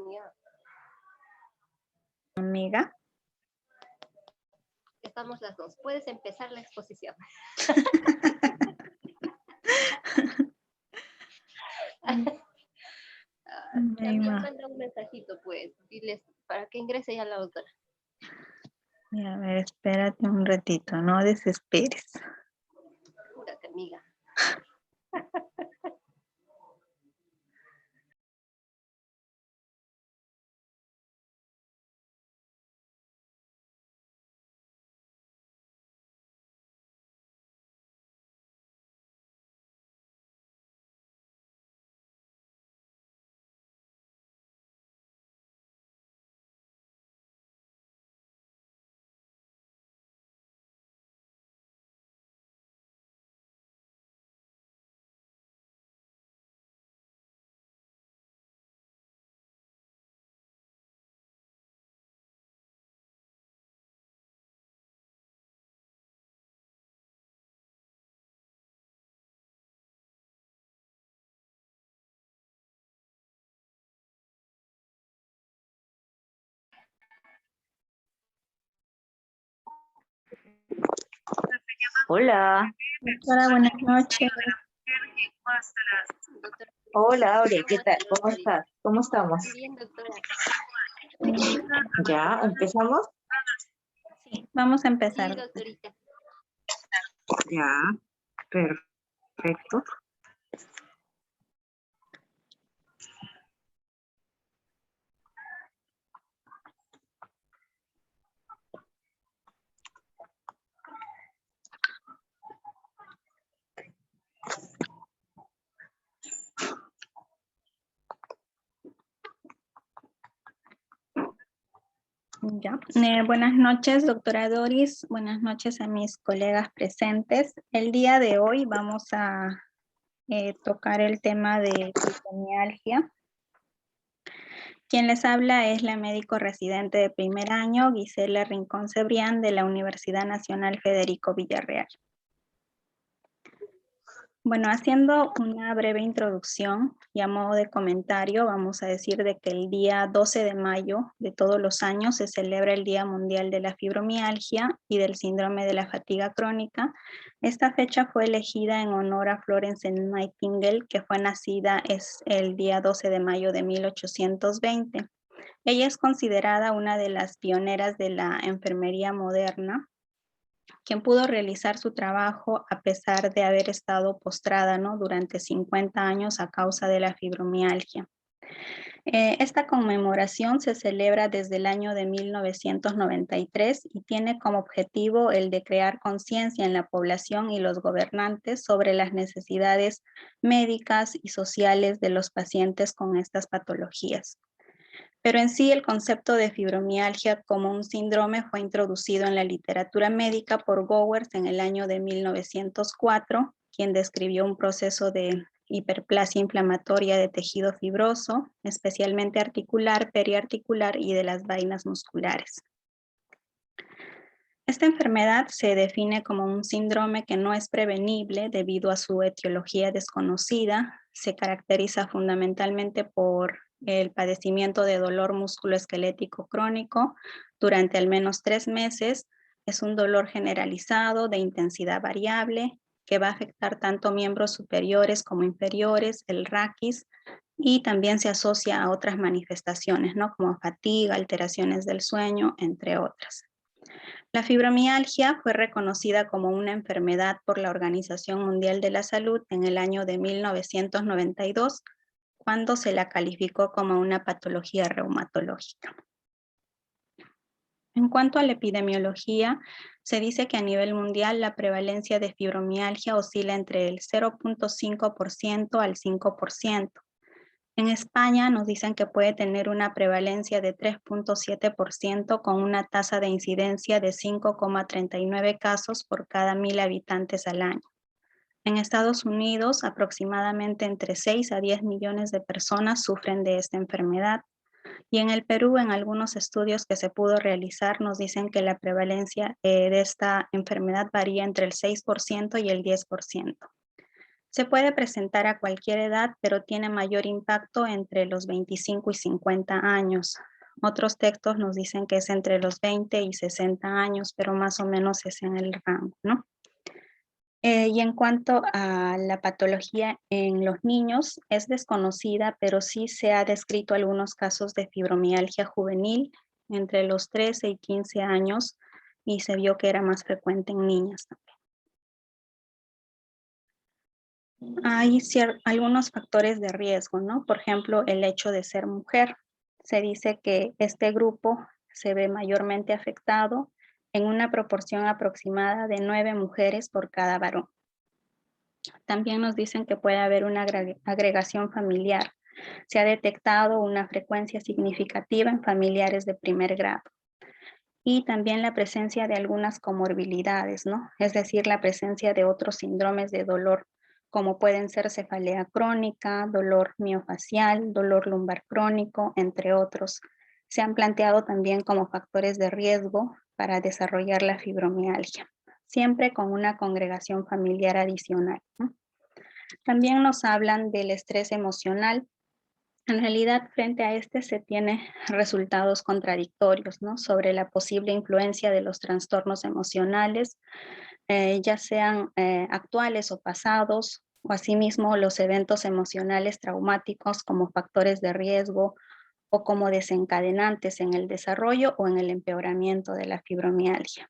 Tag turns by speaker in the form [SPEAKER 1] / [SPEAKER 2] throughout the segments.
[SPEAKER 1] amiga.
[SPEAKER 2] Amiga.
[SPEAKER 1] Estamos las dos. Puedes empezar la exposición. También manda un mensajito, pues. Diles para que ingrese ya la doctora.
[SPEAKER 2] A ver, espérate un ratito, no desesperes.
[SPEAKER 1] Júrate, amiga.
[SPEAKER 3] Hola.
[SPEAKER 2] Doctora, buenas noches.
[SPEAKER 3] Hola, Aurea, ¿qué tal? ¿Cómo estás? ¿Cómo estamos?
[SPEAKER 1] Bien, doctora.
[SPEAKER 3] ¿Ya? ¿Empezamos?
[SPEAKER 2] Sí, vamos a
[SPEAKER 1] Sí,
[SPEAKER 2] empezar.
[SPEAKER 1] doctorita.
[SPEAKER 3] Ya, perfecto.
[SPEAKER 2] Ya. Buenas noches, doctora Doris. Buenas noches a mis colegas presentes. El día de hoy vamos a tocar el tema de fibromialgia. Quien les habla es la médico residente de primer año, Gisela Rincón Cebrián, de la Universidad Nacional Federico Villarreal. Bueno, haciendo una breve introducción y a modo de comentario, vamos a decir de que el día 12 de mayo de todos los años se celebra el Día Mundial de la Fibromialgia y del Síndrome de la Fatiga Crónica. Esta fecha fue elegida en honor a Florence Nightingale, que fue nacida el día 12 de mayo de 1820. Ella es considerada una de las pioneras de la enfermería moderna, quien pudo realizar su trabajo a pesar de haber estado postrada, ¿no?, durante 50 años a causa de la fibromialgia. Esta conmemoración se celebra desde el año de 1993 y tiene como objetivo el de crear conciencia en la población y los gobernantes sobre las necesidades médicas y sociales de los pacientes con estas patologías. Pero en sí el concepto de fibromialgia como un síndrome fue introducido en la literatura médica por Gowers en el año de 1904, quien describió un proceso de hiperplasia inflamatoria de tejido fibroso, especialmente articular, periarticular y de las vainas musculares. Esta enfermedad se define como un síndrome que no es prevenible debido a su etiología desconocida. Se caracteriza fundamentalmente por el padecimiento de dolor musculoesquelético crónico durante al menos 3 meses. Es un dolor generalizado de intensidad variable que va a afectar tanto miembros superiores como inferiores, el raquis, y también se asocia a otras manifestaciones, ¿no?, como fatiga, alteraciones del sueño, entre otras. La fibromialgia fue reconocida como una enfermedad por la Organización Mundial de la Salud en el año de 1992, cuando se la calificó como una patología reumatológica. En cuanto a la epidemiología, se dice que a nivel mundial la prevalencia de fibromialgia oscila entre el 0.5% al 5%. En España nos dicen que puede tener una prevalencia de 3.7% con una tasa de incidencia de 5,39 casos por cada 1.000 habitantes al año. En Estados Unidos, aproximadamente entre 6 a 10 millones de personas sufren de esta enfermedad. Y en el Perú, en algunos estudios que se pudo realizar, nos dicen que la prevalencia de esta enfermedad varía entre el 6% y el 10%. Se puede presentar a cualquier edad, pero tiene mayor impacto entre los 25 y 50 años. Otros textos nos dicen que es entre los 20 y 60 años, pero más o menos es en el rango, ¿no? Y en cuanto a la patología en los niños, es desconocida, pero sí se ha descrito algunos casos de fibromialgia juvenil entre los 13 y 15 años y se vio que era más frecuente en niñas también. Hay algunos factores de riesgo, ¿no? Por ejemplo, el hecho de ser mujer. Se dice que este grupo se ve mayormente afectado en una proporción aproximada de 9 mujeres por cada varón. También nos dicen que puede haber una agregación familiar. Se ha detectado una frecuencia significativa en familiares de primer grado. Y también la presencia de algunas comorbilidades, ¿no? Es decir, la presencia de otros síndromes de dolor, como pueden ser cefalea crónica, dolor miofacial, dolor lumbar crónico, entre otros. Se han planteado también como factores de riesgo para desarrollar la fibromialgia, siempre con una congregación familiar adicional, ¿no? También nos hablan del estrés emocional. En realidad, frente a este se tiene resultados contradictorios, ¿no? Sobre la posible influencia de los trastornos emocionales, ya sean actuales o pasados, o asimismo los eventos emocionales traumáticos como factores de riesgo o como desencadenantes en el desarrollo o en el empeoramiento de la fibromialgia.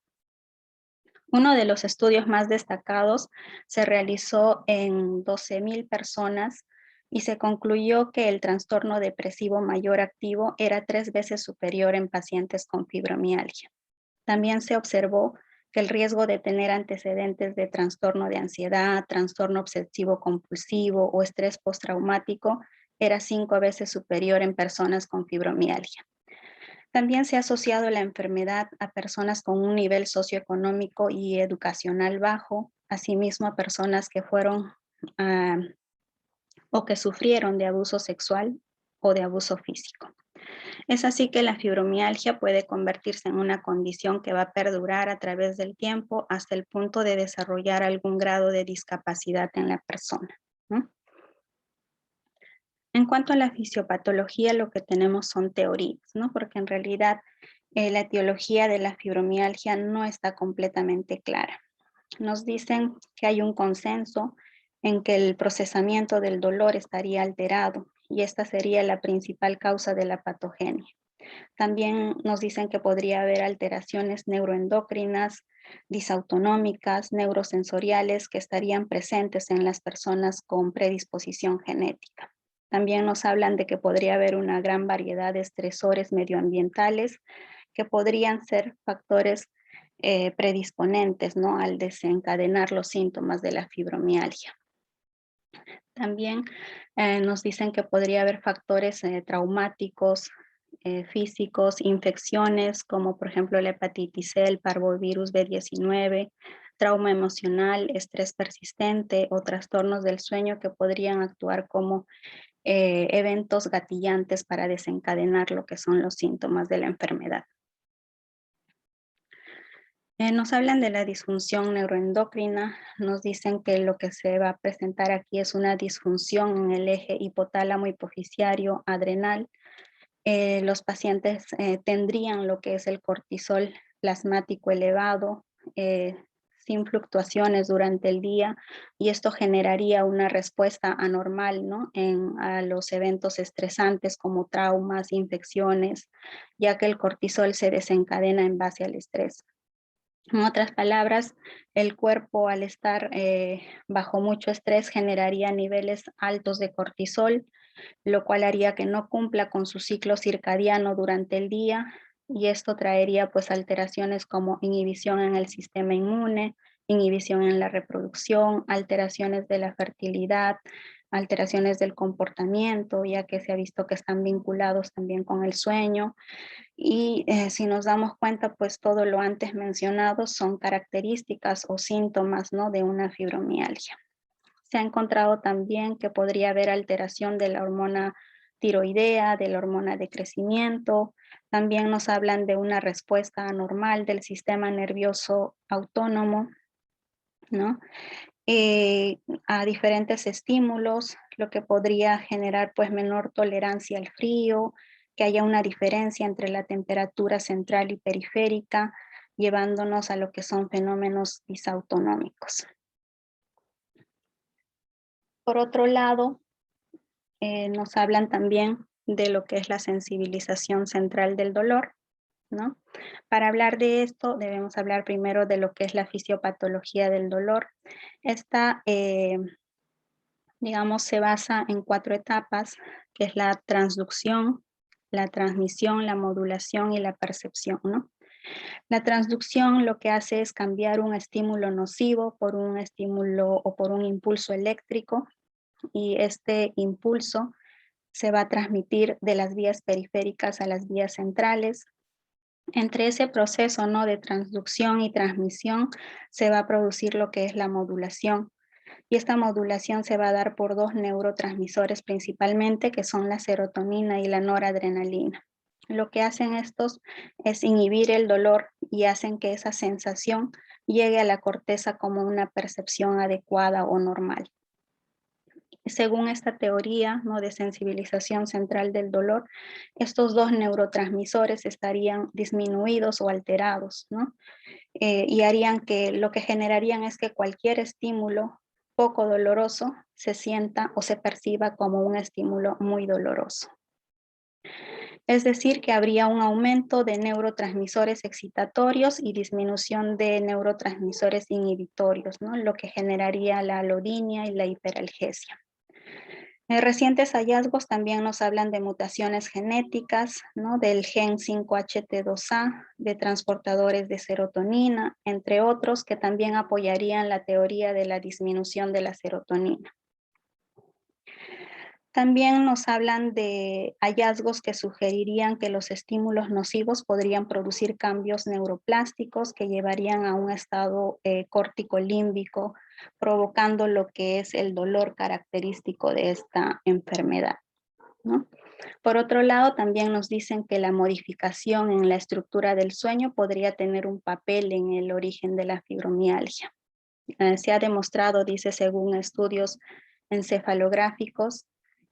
[SPEAKER 2] Uno de los estudios más destacados se realizó en 12,000 personas y se concluyó que el trastorno depresivo mayor activo era 3 veces superior en pacientes con fibromialgia. También se observó que el riesgo de tener antecedentes de trastorno de ansiedad, trastorno obsesivo compulsivo o estrés postraumático era 5 veces superior en personas con fibromialgia. También se ha asociado la enfermedad a personas con un nivel socioeconómico y educacional bajo, asimismo a personas que fueron o que sufrieron de abuso sexual o de abuso físico. Es así que la fibromialgia puede convertirse en una condición que va a perdurar a través del tiempo hasta el punto de desarrollar algún grado de discapacidad en la persona, ¿no? En cuanto a la fisiopatología, lo que tenemos son teorías, ¿no? Porque en realidad la etiología de la fibromialgia no está completamente clara. Nos dicen que hay un consenso en que el procesamiento del dolor estaría alterado y esta sería la principal causa de la patogenia. También nos dicen que podría haber alteraciones neuroendocrinas, disautonómicas, neurosensoriales que estarían presentes en las personas con predisposición genética. También nos hablan de que podría haber una gran variedad de estresores medioambientales que podrían ser factores predisponentes, ¿no? Al desencadenar los síntomas de la fibromialgia. También nos dicen que podría haber factores traumáticos, físicos, infecciones como por ejemplo la hepatitis C, el parvovirus B19, trauma emocional, estrés persistente o trastornos del sueño que podrían actuar como eventos gatillantes para desencadenar lo que son los síntomas de la enfermedad. Nos hablan de la disfunción neuroendocrina, nos dicen que lo que se va a presentar aquí es una disfunción en el eje hipotálamo hipoficiario adrenal. Los pacientes tendrían lo que es el cortisol plasmático elevado, sin fluctuaciones durante el día, y esto generaría una respuesta anormal, ¿no? A los eventos estresantes como traumas, infecciones, ya que el cortisol se desencadena en base al estrés. En otras palabras, el cuerpo al estar bajo mucho estrés generaría niveles altos de cortisol, lo cual haría que no cumpla con su ciclo circadiano durante el día y esto traería pues alteraciones como inhibición en el sistema inmune, inhibición en la reproducción, alteraciones de la fertilidad, alteraciones del comportamiento, ya que se ha visto que están vinculados también con el sueño. Y si nos damos cuenta, pues todo lo antes mencionado son características o síntomas, ¿no? De una fibromialgia. Se ha encontrado también que podría haber alteración de la hormona tiroidea, de la hormona de crecimiento. También nos hablan de una respuesta anormal del sistema nervioso autónomo, ¿no? a diferentes estímulos, lo que podría generar pues menor tolerancia al frío, que haya una diferencia entre la temperatura central y periférica, llevándonos a lo que son fenómenos disautonómicos. Por otro lado, nos hablan también de lo que es la sensibilización central del dolor, ¿no? Para hablar de esto debemos hablar primero de lo que es la fisiopatología del dolor. Esta, digamos, se basa en 4 etapas, que es la transducción, la transmisión, la modulación y la percepción, ¿no? La transducción lo que hace es cambiar un estímulo nocivo por un estímulo o por un impulso eléctrico, y este impulso se va a transmitir de las vías periféricas a las vías centrales. Entre ese proceso, ¿no?, de transducción y transmisión se va a producir lo que es la modulación. Y esta modulación se va a dar por 2 neurotransmisores principalmente, que son la serotonina y la noradrenalina. Lo que hacen estos es inhibir el dolor y hacen que esa sensación llegue a la corteza como una percepción adecuada o normal. Según esta teoría, ¿no?, de sensibilización central del dolor, estos 2 neurotransmisores estarían disminuidos o alterados, ¿no? Y harían que lo que generarían es que cualquier estímulo poco doloroso se sienta o se perciba como un estímulo muy doloroso. Es decir, que habría un aumento de neurotransmisores excitatorios y disminución de neurotransmisores inhibitorios, ¿no?, lo que generaría la alodinia y la hiperalgesia. Recientes hallazgos también nos hablan de mutaciones genéticas, ¿no?, del gen 5HT2A, de transportadores de serotonina, entre otros, que también apoyarían la teoría de la disminución de la serotonina. También nos hablan de hallazgos que sugerirían que los estímulos nocivos podrían producir cambios neuroplásticos que llevarían a un estado córtico-límbico, provocando lo que es el dolor característico de esta enfermedad, ¿no? Por otro lado, también nos dicen que la modificación en la estructura del sueño podría tener un papel en el origen de la fibromialgia. Se ha demostrado, dice, según estudios encefalográficos,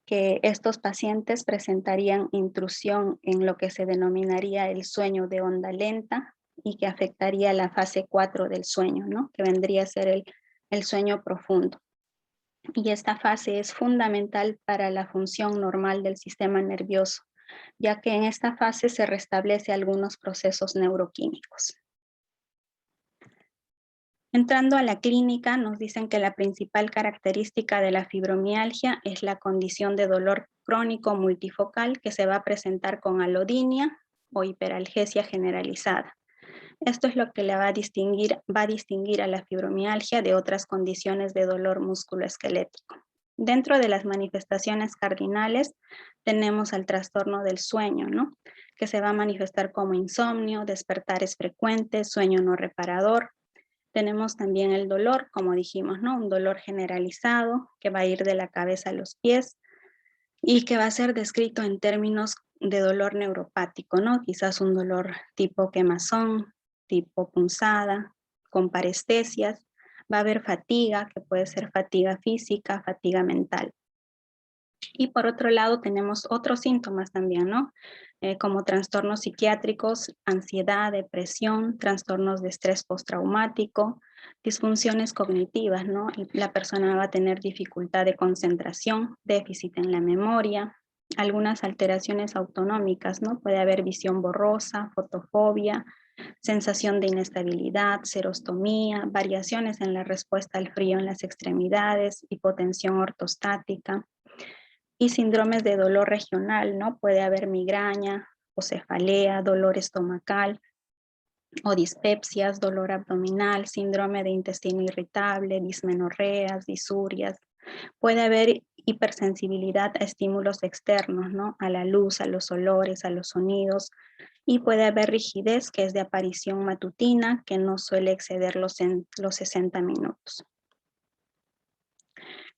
[SPEAKER 2] que estos pacientes presentarían intrusión en lo que se denominaría el sueño de onda lenta y que afectaría la fase 4 del sueño, ¿no?, que vendría a ser el sueño profundo. Y esta fase es fundamental para la función normal del sistema nervioso, ya que en esta fase se restablece algunos procesos neuroquímicos. Entrando a la clínica, nos dicen que la principal característica de la fibromialgia es la condición de dolor crónico multifocal que se va a presentar con alodinia o hiperalgesia generalizada. Esto es lo que va a distinguir a la fibromialgia de otras condiciones de dolor musculoesquelético. Dentro de las manifestaciones cardinales tenemos al trastorno del sueño, ¿no?, que se va a manifestar como insomnio, despertares frecuentes, sueño no reparador. Tenemos también el dolor, como dijimos, ¿no?, un dolor generalizado que va a ir de la cabeza a los pies y que va a ser descrito en términos de dolor neuropático, ¿no? Quizás un dolor tipo quemazón, tipo punzada, con parestesias. Va a haber fatiga, que puede ser fatiga física, fatiga mental. Y por otro lado tenemos otros síntomas también, ¿no? Como trastornos psiquiátricos, ansiedad, depresión, trastornos de estrés postraumático, disfunciones cognitivas, ¿no? Y la persona va a tener dificultad de concentración, déficit en la memoria, algunas alteraciones autonómicas, ¿no? Puede haber visión borrosa, fotofobia, sensación de inestabilidad, serostomía, variaciones en la respuesta al frío en las extremidades, hipotensión ortostática y síndromes de dolor regional, ¿no? Puede haber migraña o cefalea, dolor estomacal o dispepsias, dolor abdominal, síndrome de intestino irritable, dismenorreas, disurias. Puede haber hipersensibilidad a estímulos externos, ¿no? A la luz, a los olores, a los sonidos. Y puede haber rigidez, que es de aparición matutina, que no suele exceder los 60 minutos.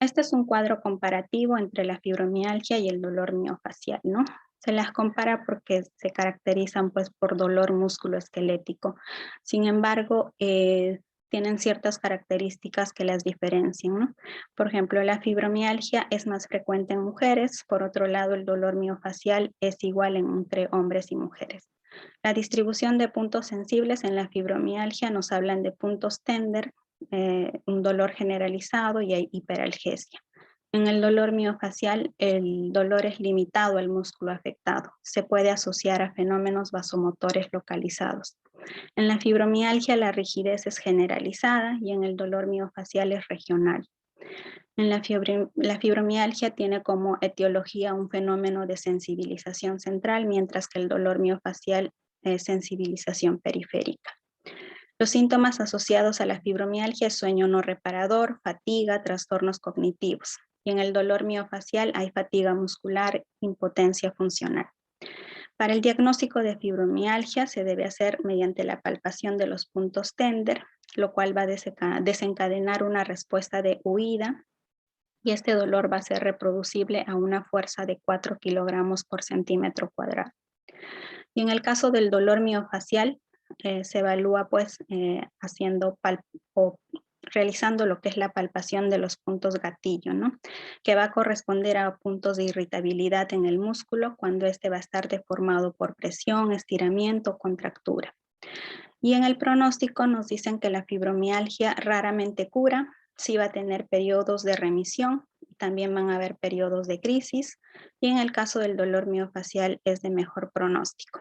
[SPEAKER 2] Este es un cuadro comparativo entre la fibromialgia y el dolor miofacial, ¿no? Se las compara porque se caracterizan pues por dolor musculoesquelético. Sin embargo, tienen ciertas características que las diferencian, ¿no? Por ejemplo, la fibromialgia es más frecuente en mujeres. Por otro lado, el dolor miofacial es igual entre hombres y mujeres. La distribución de puntos sensibles en la fibromialgia nos hablan de puntos tender, un dolor generalizado y hay hiperalgesia. En el dolor miofacial, el dolor es limitado al músculo afectado. Se puede asociar a fenómenos vasomotores localizados. En la fibromialgia, la rigidez es generalizada y en el dolor miofacial es regional. En la fibromialgia tiene como etiología un fenómeno de sensibilización central, mientras que el dolor miofacial es sensibilización periférica. Los síntomas asociados a la fibromialgia es sueño no reparador, fatiga, trastornos cognitivos. Y en el dolor miofacial hay fatiga muscular, impotencia funcional. Para el diagnóstico de fibromialgia se debe hacer mediante la palpación de los puntos tender, lo cual va a desencadenar una respuesta de huida, y este dolor va a ser reproducible a una fuerza de 4 kilogramos por centímetro cuadrado. Y en el caso del dolor miofacial, se evalúa pues realizando lo que es la palpación de los puntos gatillo, ¿no? Que va a corresponder a puntos de irritabilidad en el músculo cuando este va a estar deformado por presión, estiramiento, contractura. Y en el pronóstico nos dicen que la fibromialgia raramente cura, sí va a tener periodos de remisión, también van a haber periodos de crisis, y en el caso del dolor miofacial es de mejor pronóstico.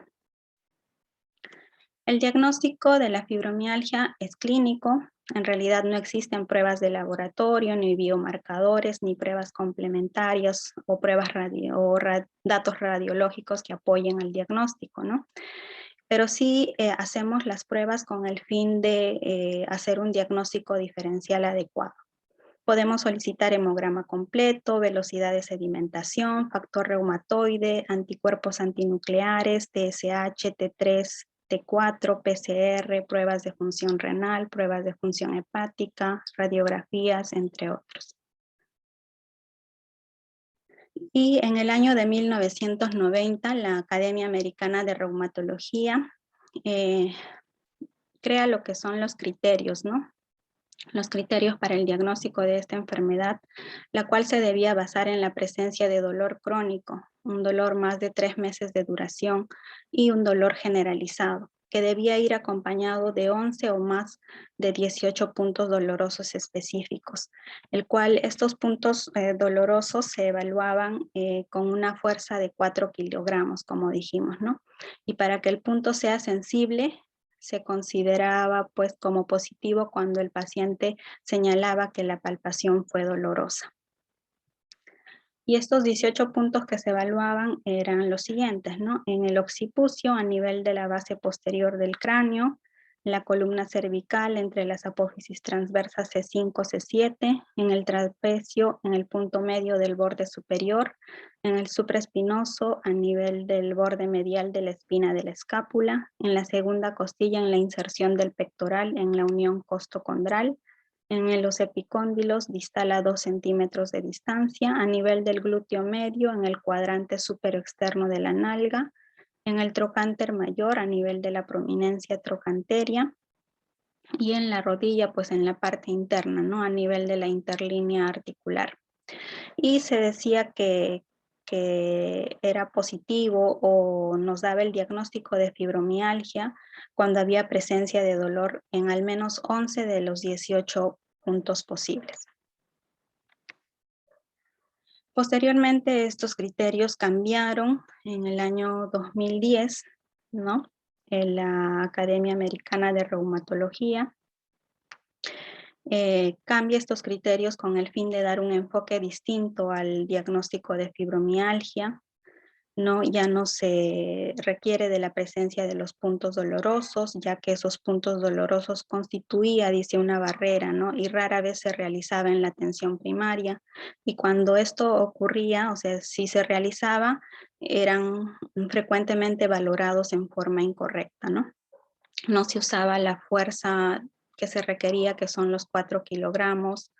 [SPEAKER 2] El diagnóstico de la fibromialgia es clínico. En realidad no existen pruebas de laboratorio, ni biomarcadores, ni pruebas complementarias o pruebas datos radiológicos que apoyen al diagnóstico, ¿no? Pero sí hacemos las pruebas con el fin de hacer un diagnóstico diferencial adecuado. Podemos solicitar hemograma completo, velocidad de sedimentación, factor reumatoide, anticuerpos antinucleares, TSH, T3, T4, PCR, pruebas de función renal, pruebas de función hepática, radiografías, entre otros. Y en el año de 1990, la Academia Americana de Reumatología crea lo que son los criterios, ¿no? Los criterios para el diagnóstico de esta enfermedad, la cual se debía basar en la presencia de dolor crónico, un dolor más de 3 meses de duración y un dolor generalizado, que debía ir acompañado de 11 o más de 18 puntos dolorosos específicos, el cual estos puntos dolorosos se evaluaban con una fuerza de 4 kilogramos, como dijimos, ¿no? Y para que el punto sea sensible, se consideraba pues como positivo cuando el paciente señalaba que la palpación fue dolorosa. Y estos 18 puntos que se evaluaban eran los siguientes, ¿no? En el occipucio a nivel de la base posterior del cráneo, la columna cervical entre las apófisis transversas C5, C7, en el trapecio, en el punto medio del borde superior, en el supraespinoso a nivel del borde medial de la espina de la escápula, en la segunda costilla en la inserción del pectoral en la unión costocondral, en los epicóndilos distal a 2 centímetros de distancia, a nivel del glúteo medio en el cuadrante superoexterno de la nalga, en el trocánter mayor a nivel de la prominencia trocanteria y en la rodilla pues en la parte interna, ¿no? A nivel de la interlínea articular. Y se decía que era positivo o nos daba el diagnóstico de fibromialgia cuando había presencia de dolor en al menos 11 de los 18 puntos posibles. Posteriormente estos criterios cambiaron en el año 2010, ¿no? En la Academia Americana de Reumatología cambia estos criterios con el fin de dar un enfoque distinto al diagnóstico de fibromialgia, ¿no? Ya no se requiere de la presencia de los puntos dolorosos, ya que esos puntos dolorosos constituía, dice, una barrera, ¿no? Y rara vez se realizaba en la atención primaria. Y cuando esto ocurría, o sea, si se realizaba, eran frecuentemente valorados en forma incorrecta, ¿no? No se usaba la fuerza que se requería, que son los 4 kilogramos,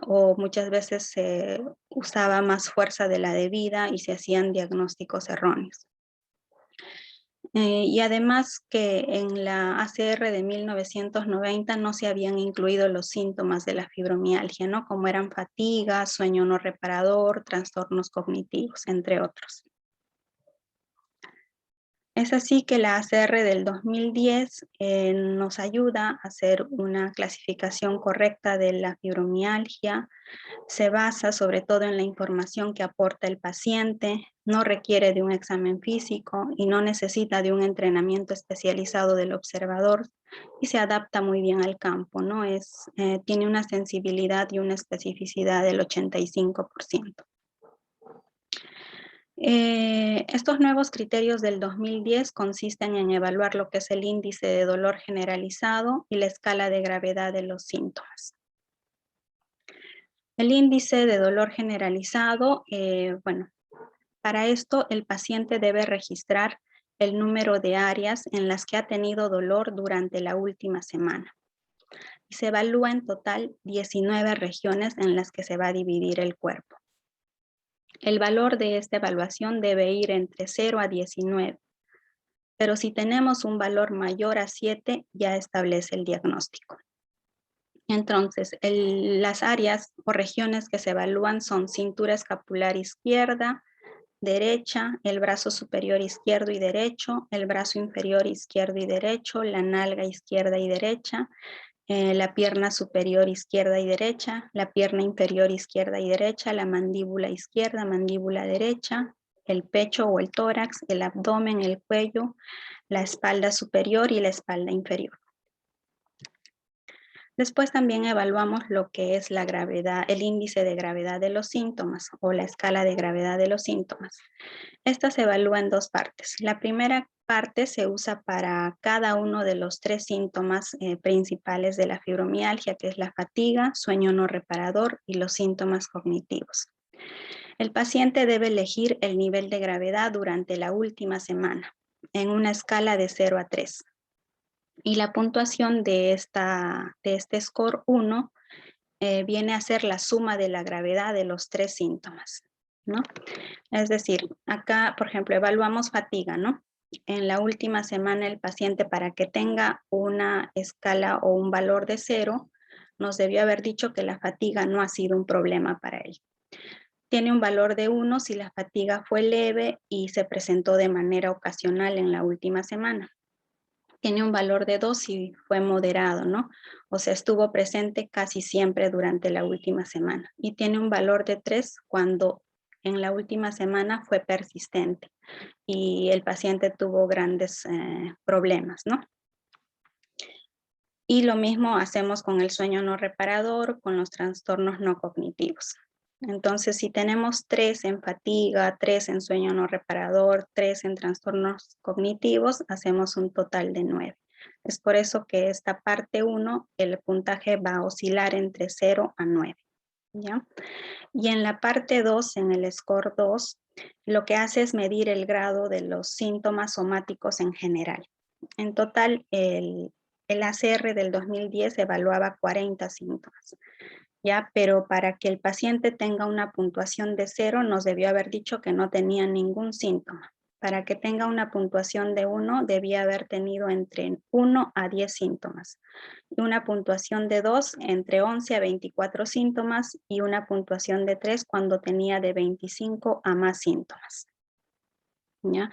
[SPEAKER 2] o muchas veces se usaba más fuerza de la debida y se hacían diagnósticos erróneos. Y además que en la ACR de 1990 no se habían incluido los síntomas de la fibromialgia, ¿no? Como eran fatiga, sueño no reparador, trastornos cognitivos, entre otros. Es así que la ACR del 2010 nos ayuda a hacer una clasificación correcta de la fibromialgia. Se basa sobre todo en la información que aporta el paciente, no requiere de un examen físico y no necesita de un entrenamiento especializado del observador y se adapta muy bien al campo, ¿no? Tiene una sensibilidad y una especificidad del 85%. Estos nuevos criterios del 2010 consisten en evaluar lo que es el índice de dolor generalizado y la escala de gravedad de los síntomas. El índice de dolor generalizado, bueno, para esto el paciente debe registrar el número de áreas en las que ha tenido dolor durante la última semana. Y se evalúa en total 19 regiones en las que se va a dividir el cuerpo. El valor de esta evaluación debe ir entre 0 a 19, pero si tenemos un valor mayor a 7, ya establece el diagnóstico. Entonces, las áreas o regiones que se evalúan son cintura escapular izquierda, derecha, el brazo superior izquierdo y derecho, el brazo inferior izquierdo y derecho, la nalga izquierda y derecha, la pierna superior izquierda y derecha, la pierna inferior izquierda y derecha, la mandíbula izquierda, mandíbula derecha, el pecho o el tórax, el abdomen, el cuello, la espalda superior y la espalda inferior. Después también evaluamos lo que es la gravedad, el índice de gravedad de los síntomas o la escala de gravedad de los síntomas. Esta se evalúa en dos partes. La primera parte se usa para cada uno de los 3 síntomas principales de la fibromialgia, que es la fatiga, sueño no reparador y los síntomas cognitivos. El paciente debe elegir el nivel de gravedad durante la última semana en una escala de 0 a 3. Y la puntuación de este score 1 viene a ser la suma de la gravedad de los 3 síntomas, ¿no? Es decir, acá, por ejemplo, evaluamos fatiga, ¿no? En la última semana el paciente, para que tenga una escala o un valor de 0, nos debió haber dicho que la fatiga no ha sido un problema para él. Tiene un valor de 1 si la fatiga fue leve y se presentó de manera ocasional en la última semana. Tiene un valor de 2 si fue moderado, ¿no? O sea, estuvo presente casi siempre durante la última semana. Y tiene un valor de 3 cuando en la última semana fue persistente y el paciente tuvo grandes problemas, ¿no? Y lo mismo hacemos con el sueño no reparador, con los trastornos no cognitivos. Entonces, si tenemos 3 en fatiga, 3 en sueño no reparador, 3 en trastornos cognitivos, hacemos un total de 9. Es por eso que esta parte 1, el puntaje va a oscilar entre 0 a 9. ¿Ya? Y en la parte 2, en el score 2, lo que hace es medir el grado de los síntomas somáticos en general. En total, el ACR del 2010 evaluaba 40 síntomas. ¿Ya? Pero para que el paciente tenga una puntuación de 0, nos debió haber dicho que no tenía ningún síntoma. Para que tenga una puntuación de 1, debía haber tenido entre 1 a 10 síntomas. Y una puntuación de 2, entre 11 a 24 síntomas. Y una puntuación de 3 cuando tenía de 25 a más síntomas. ¿Ya?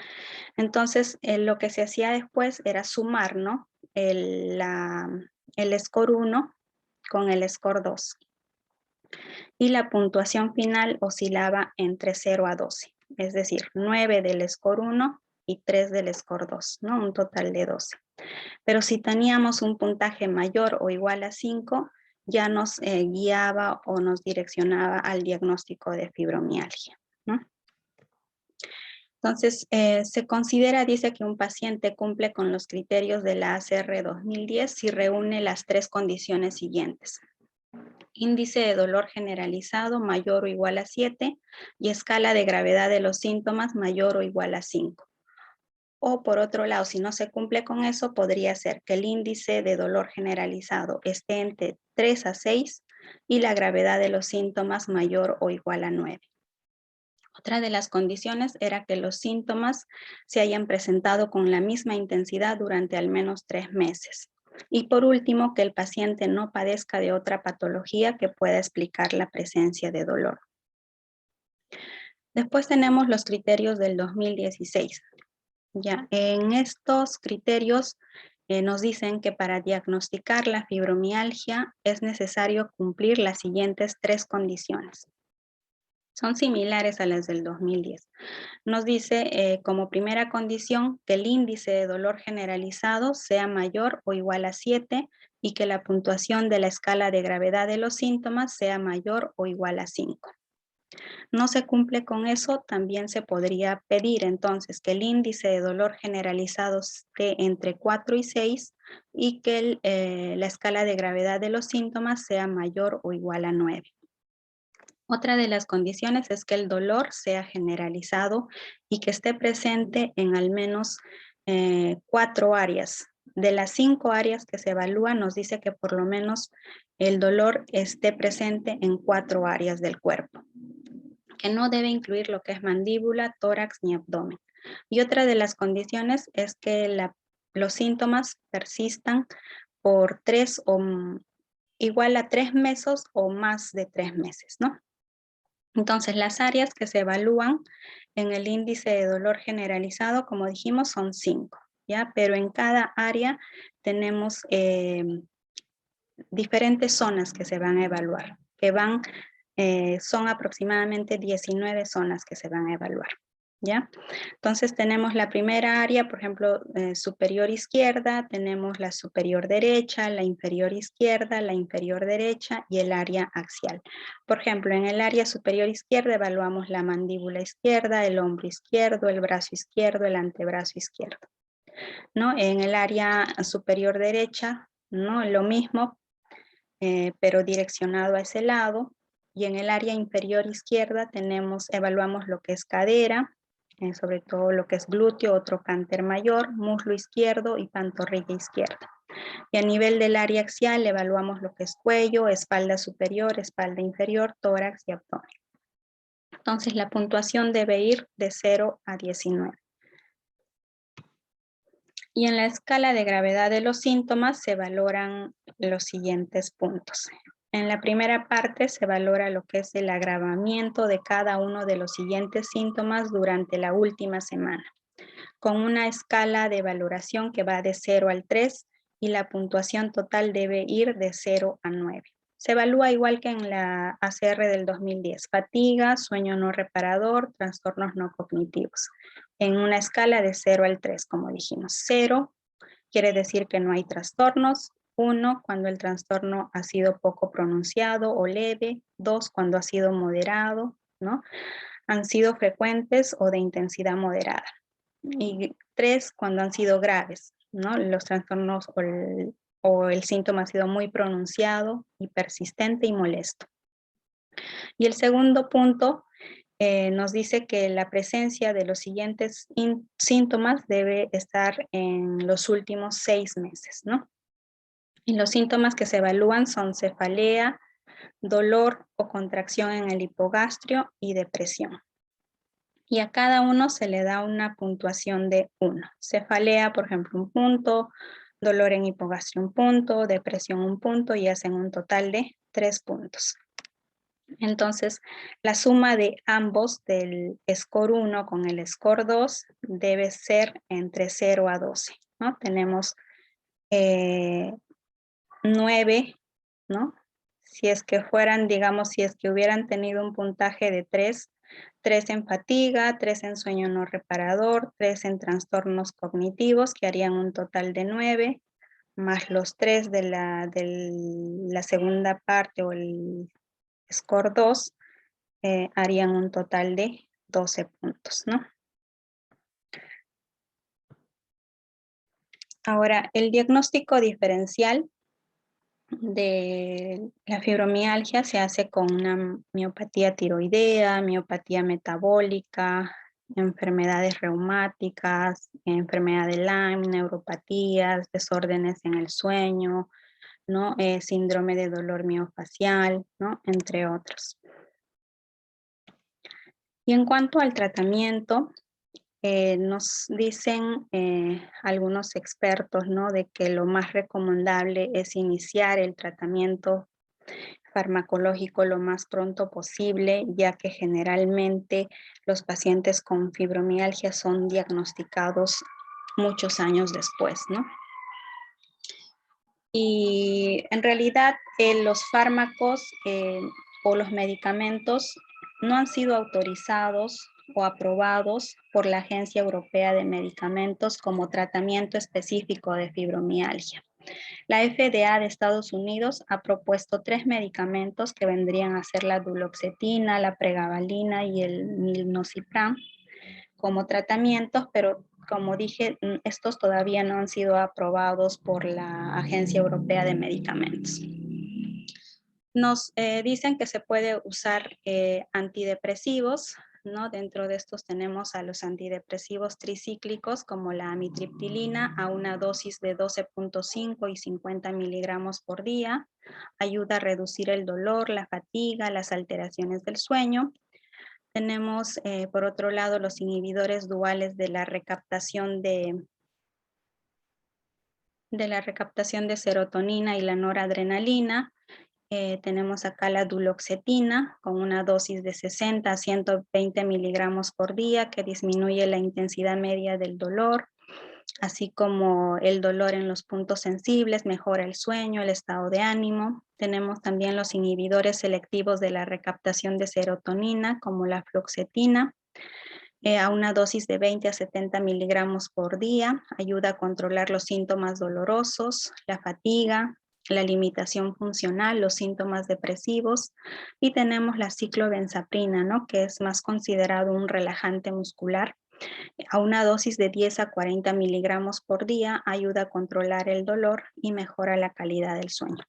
[SPEAKER 2] Entonces, lo que se hacía después era sumar, ¿no? El score 1 con el score 2. Y la puntuación final oscilaba entre 0 a 12, es decir, 9 del score 1 y 3 del score 2, ¿no? Un total de 12. Pero si teníamos un puntaje mayor o igual a 5, ya nos guiaba o nos direccionaba al diagnóstico de fibromialgia, ¿no? Entonces, se considera, dice que un paciente cumple con los criterios de la ACR 2010 si reúne las 3 condiciones siguientes. Índice de dolor generalizado mayor o igual a 7 y escala de gravedad de los síntomas mayor o igual a 5. O por otro lado, si no se cumple con eso, podría ser que el índice de dolor generalizado esté entre 3 a 6 y la gravedad de los síntomas mayor o igual a 9. Otra de las condiciones era que los síntomas se hayan presentado con la misma intensidad durante al menos 3 meses. Y por último, que el paciente no padezca de otra patología que pueda explicar la presencia de dolor. Después tenemos los criterios del 2016. Ya, en estos criterios nos dicen que para diagnosticar la fibromialgia es necesario cumplir las siguientes 3 condiciones. Son similares a las del 2010. Nos dice como primera condición que el índice de dolor generalizado sea mayor o igual a 7 y que la puntuación de la escala de gravedad de los síntomas sea mayor o igual a 5. No se cumple con eso, también se podría pedir entonces que el índice de dolor generalizado esté entre 4 y 6 y que la escala de gravedad de los síntomas sea mayor o igual a 9. Otra de las condiciones es que el dolor sea generalizado y que esté presente en al menos 4 áreas. De las 5 áreas que se evalúan, nos dice que por lo menos el dolor esté presente en 4 áreas del cuerpo, que no debe incluir lo que es mandíbula, tórax ni abdomen. Y otra de las condiciones es que los síntomas persistan por igual a 3 meses o más de 3 meses, ¿no? Entonces, las áreas que se evalúan en el índice de dolor generalizado, como dijimos, son 5, ¿ya? Pero en cada área tenemos diferentes zonas que se van a evaluar, son aproximadamente 19 zonas que se van a evaluar, ¿ya? Entonces tenemos la primera área, por ejemplo, superior izquierda, tenemos la superior derecha, la inferior izquierda, la inferior derecha y el área axial. Por ejemplo, en el área superior izquierda evaluamos la mandíbula izquierda, el hombro izquierdo, el brazo izquierdo, el antebrazo izquierdo, ¿no? En el área superior derecha, ¿no? Lo mismo, pero direccionado a ese lado. Y en el área inferior izquierda evaluamos lo que es cadera, sobre todo lo que es glúteo o trocánter mayor, muslo izquierdo y pantorrilla izquierda. Y a nivel del área axial evaluamos lo que es cuello, espalda superior, espalda inferior, tórax y abdomen. Entonces la puntuación debe ir de 0 a 19. Y en la escala de gravedad de los síntomas se valoran los siguientes puntos. En la primera parte se valora lo que es el agravamiento de cada uno de los siguientes síntomas durante la última semana, con una escala de valoración que va de 0 al 3 y la puntuación total debe ir de 0 a 9. Se evalúa igual que en la ACR del 2010, fatiga, sueño no reparador, trastornos no cognitivos, en una escala de 0 al 3, como dijimos. 0 quiere decir que no hay trastornos, 1 cuando el trastorno ha sido poco pronunciado o leve, 2 cuando ha sido moderado, ¿no? Han sido frecuentes o de intensidad moderada. Y 3 cuando han sido graves, ¿no? Los trastornos o el síntoma ha sido muy pronunciado y persistente y molesto. Y el segundo punto nos dice que la presencia de los siguientes síntomas debe estar en los últimos 6 meses, ¿no? Y los síntomas que se evalúan son cefalea, dolor o contracción en el hipogastrio y depresión. Y a cada uno se le da una puntuación de 1. Cefalea, por ejemplo, 1 punto, dolor en hipogastrio 1 punto, depresión 1 punto y hacen un total de 3 puntos. Entonces, la suma de ambos del score 1 con el score 2 debe ser entre 0 a 12, ¿no? Tenemos 9, ¿no? Si es que fueran, digamos, si es que hubieran tenido un puntaje de 3, 3 en fatiga, 3 en sueño no reparador, 3 en trastornos cognitivos, que harían un total de 9, más los 3 de la segunda parte o el score 2, harían un total de 12 puntos, ¿no? Ahora, el diagnóstico diferencial de la fibromialgia se hace con una miopatía tiroidea, miopatía metabólica, enfermedades reumáticas, enfermedad de Lyme, neuropatías, desórdenes en el sueño, ¿no? Síndrome de dolor miofacial, ¿no? Entre otros. Y en cuanto al tratamiento, nos dicen algunos expertos, ¿no?, de que lo más recomendable es iniciar el tratamiento farmacológico lo más pronto posible, ya que generalmente los pacientes con fibromialgia son diagnosticados muchos años después, ¿no? Y en realidad los fármacos o los medicamentos no han sido autorizados o aprobados por la Agencia Europea de Medicamentos como tratamiento específico de fibromialgia. La FDA de Estados Unidos ha propuesto 3 medicamentos que vendrían a ser la duloxetina, la pregabalina y el milnacipran como tratamientos, pero como dije, estos todavía no han sido aprobados por la Agencia Europea de Medicamentos. Nos dicen que se puede usar antidepresivos, ¿no? Dentro de estos tenemos a los antidepresivos tricíclicos como la amitriptilina a una dosis de 12.5 y 50 miligramos por día. Ayuda a reducir el dolor, la fatiga, las alteraciones del sueño. Tenemos, por otro lado, los inhibidores duales de la recaptación de serotonina y la noradrenalina. Tenemos acá la duloxetina con una dosis de 60 a 120 miligramos por día que disminuye la intensidad media del dolor, así como el dolor en los puntos sensibles, mejora el sueño, el estado de ánimo. Tenemos también los inhibidores selectivos de la recaptación de serotonina, como la fluoxetina, a una dosis de 20 a 70 miligramos por día. Ayuda a controlar los síntomas dolorosos, la fatiga, la limitación funcional, los síntomas depresivos. Y tenemos la ciclobenzaprina, ¿no?, que es más considerado un relajante muscular. A una dosis de 10 a 40 miligramos por día, ayuda a controlar el dolor y mejora la calidad del sueño.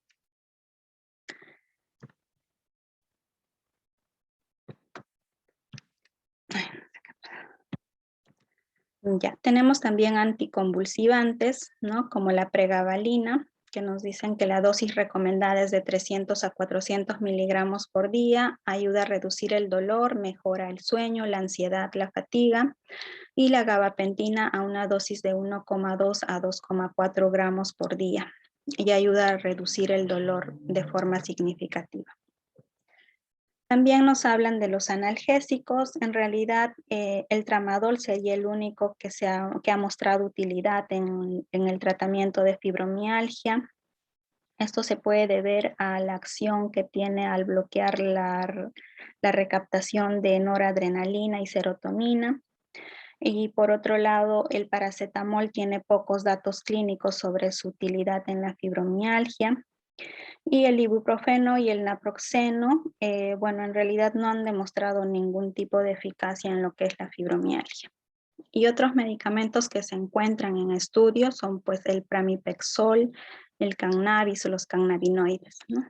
[SPEAKER 2] Ya, tenemos también anticonvulsivantes, ¿no?, como la pregabalina, que nos dicen que la dosis recomendada es de 300 a 400 miligramos por día, ayuda a reducir el dolor, mejora el sueño, la ansiedad, la fatiga. Y la gabapentina a una dosis de 1,2 a 2,4 gramos por día y ayuda a reducir el dolor de forma significativa. También nos hablan de los analgésicos. En realidad, el tramadol sería el único que ha mostrado utilidad en el tratamiento de fibromialgia. Esto se puede deber a la acción que tiene al bloquear la recaptación de noradrenalina y serotonina. Y por otro lado, el paracetamol tiene pocos datos clínicos sobre su utilidad en la fibromialgia. Y el ibuprofeno y el naproxeno, bueno, en realidad no han demostrado ningún tipo de eficacia en lo que es la fibromialgia. Y otros medicamentos que se encuentran en estudio son pues el pramipexol, el cannabis o los cannabinoides, ¿no?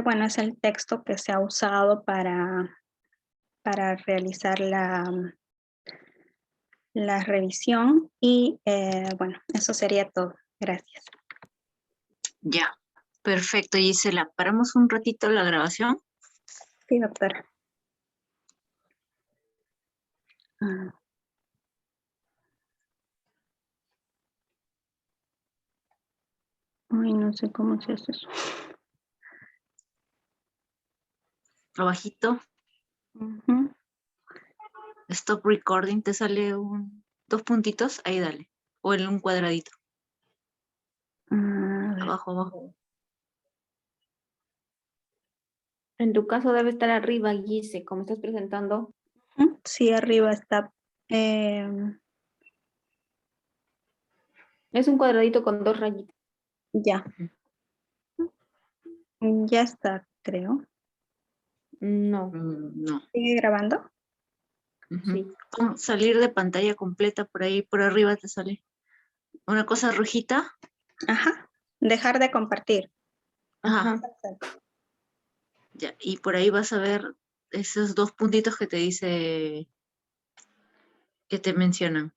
[SPEAKER 2] Bueno, es el texto que se ha usado para realizar la revisión y bueno, eso sería todo. Gracias.
[SPEAKER 3] Ya, perfecto, Gisela. ¿Paramos un ratito la grabación?
[SPEAKER 2] Sí, doctora. Ay, no sé cómo se hace eso.
[SPEAKER 3] Abajito. Stop recording, te sale dos puntitos, ahí dale. O en un cuadradito. Abajo, abajo.
[SPEAKER 1] En tu caso debe estar arriba, Gise, como estás presentando.
[SPEAKER 2] Sí, arriba está.
[SPEAKER 1] Es un cuadradito con 2 rayitas.
[SPEAKER 2] Ya. Ya está, creo.
[SPEAKER 1] No.
[SPEAKER 3] No.
[SPEAKER 2] ¿Sigue grabando?
[SPEAKER 1] Sí.
[SPEAKER 3] Salir de pantalla completa, por ahí, por arriba te sale una cosa rojita.
[SPEAKER 2] Ajá. Dejar de compartir.
[SPEAKER 3] Ajá. Ya, y por ahí vas a ver esos dos puntitos que te dice, que te mencionan.